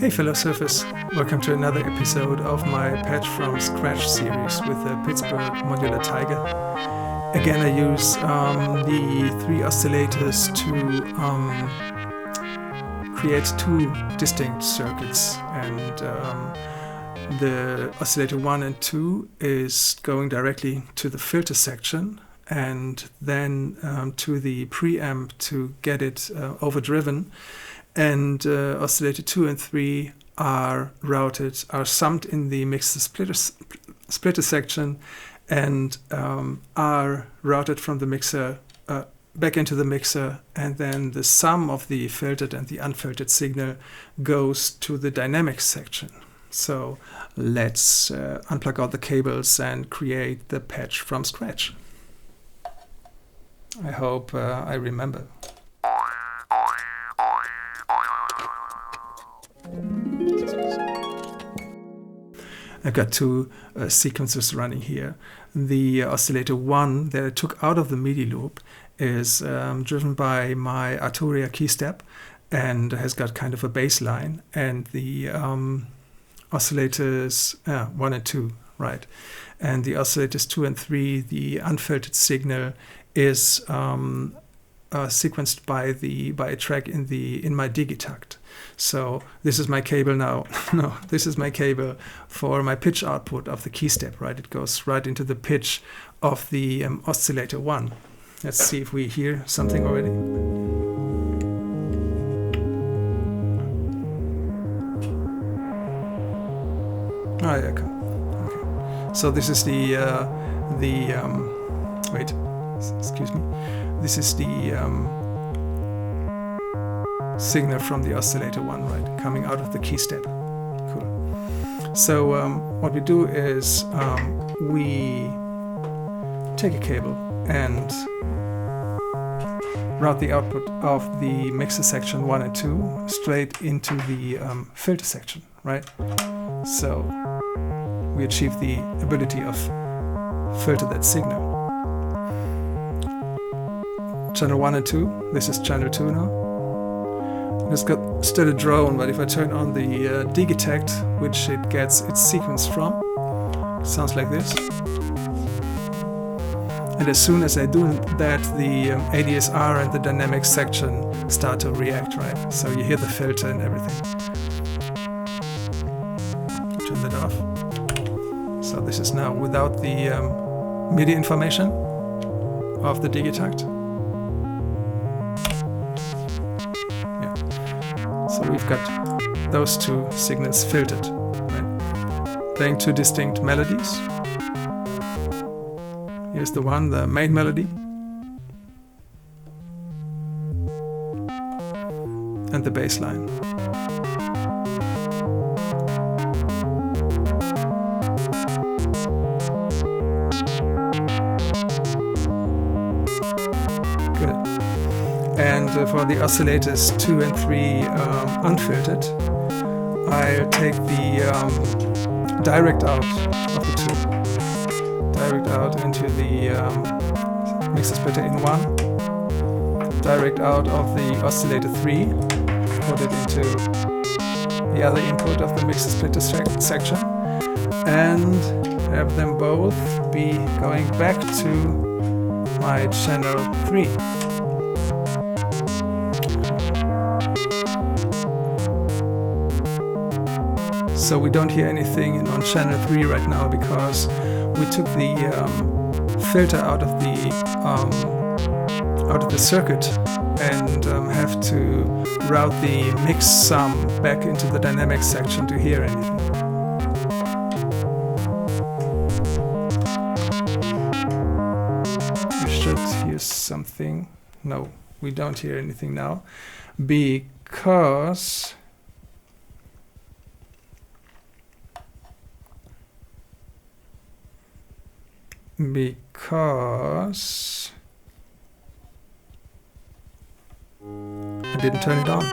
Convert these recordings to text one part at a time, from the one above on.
Hey fellow surfers, welcome to another episode of my Patch from Scratch series with the Pittsburgh Modular Taiga. Again, I use the three oscillators to create two distinct circuits, and the oscillator 1 and 2 is going directly to the filter section and then to the preamp to get it overdriven. And oscillator 2 and 3 are summed in the mixer splitter section and are routed from the mixer back into the mixer, and then the sum of the filtered and the unfiltered signal goes to the dynamics section. So let's unplug all the cables and create the patch from scratch. I hope I remember. I've got two sequences running here. The oscillator 1 that I took out of the MIDI loop is driven by my Arturia key step and has got kind of a bass line, and the oscillators 1 and 2, right? And the oscillators 2 and 3, the unfiltered signal is sequenced by a track in my digitact. So this is my cable now. No, this is my cable for my pitch output of the key step, right? It goes right into the pitch of the oscillator 1. Let's see if we hear something already. Oh yeah, okay. So this is wait, excuse me. This is the signal from the oscillator 1, right, coming out of the key step. Cool. So what we do is we take a cable and route the output of the mixer section 1 and 2 straight into the filter section, right? So we achieve the ability of filter that signal. Channel 1 and 2, this is channel 2 now. It's got still a drone, but if I turn on the digitact, which it gets its sequence from, it sounds like this. And as soon as I do that, the ADSR and the dynamics section start to react, right? So you hear the filter and everything. Turn that off. So this is now without the MIDI information of the digitact. So we've got those two signals filtered, right? Playing two distinct melodies. Here's the one, the main melody. And the bass line. Good. And for the oscillators 2 and 3 unfiltered, I'll take the direct out of the two. Direct out into the mixer splitter in 1. Direct out of the oscillator 3. Put it into the other input of the mixer splitter section. And have them both be going back to my channel 3. So we don't hear anything on channel 3 right now because we took the filter out of the circuit and have to route the mix sum back into the dynamics section to hear anything. We should hear something. No, we don't hear anything now because I didn't turn it on.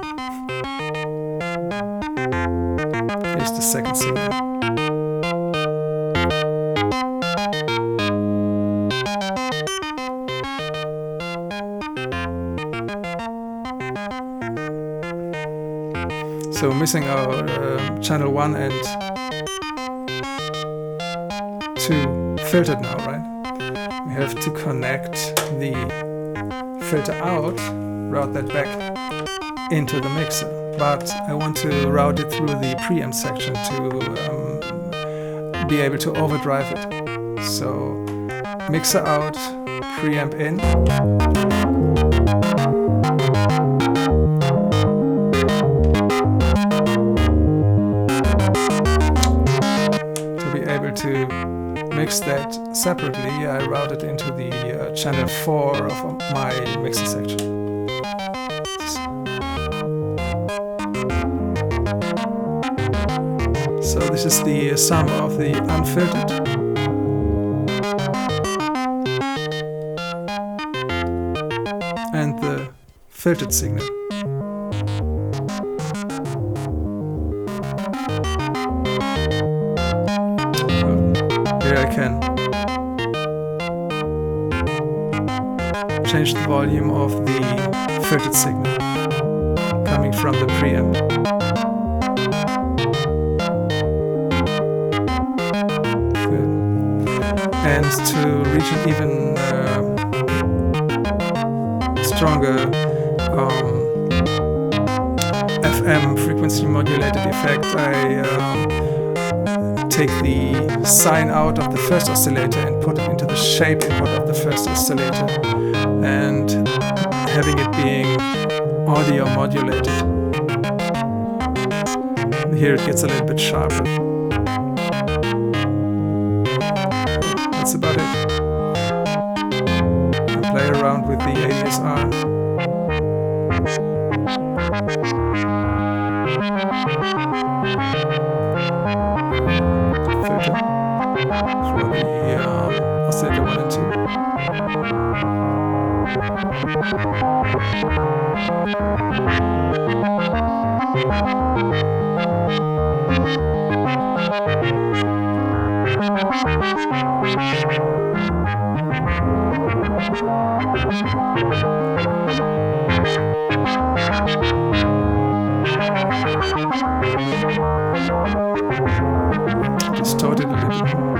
Here's the second signal. So missing our channel 1 and 2 filtered now, right? We have to connect the filter out, route that back into the mixer. But I want to route it through the preamp section to be able to overdrive it. So mixer out, preamp in. To be able to mix that separately, I route it into the channel 4 of my mixer section. So this is the sum of the unfiltered and the filtered signal. Here I can change the volume of the filtered signal coming from the preamp. And to reach an even stronger FM frequency modulated effect, I take the sine out of the first oscillator and put it into the shape input of the first oscillator, and having it being audio modulated. Here it gets a little bit sharper. That's about it. And play around with the ADSR. Filter for the oscillator 1 and 2. Distort it a little bit more.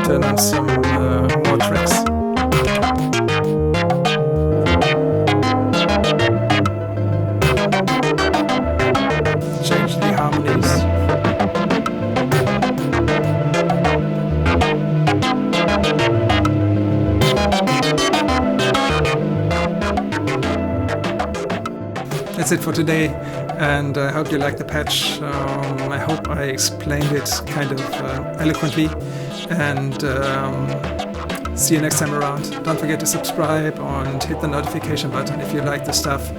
Turn on some more tracks. Change the harmonies. That's it for today, and I hope you liked the patch. I hope I explained it kind of eloquently, and see you next time around. Don't forget to subscribe and hit the notification button if you like the stuff,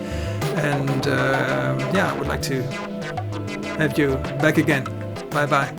and yeah, I would like to have you back again. Bye bye.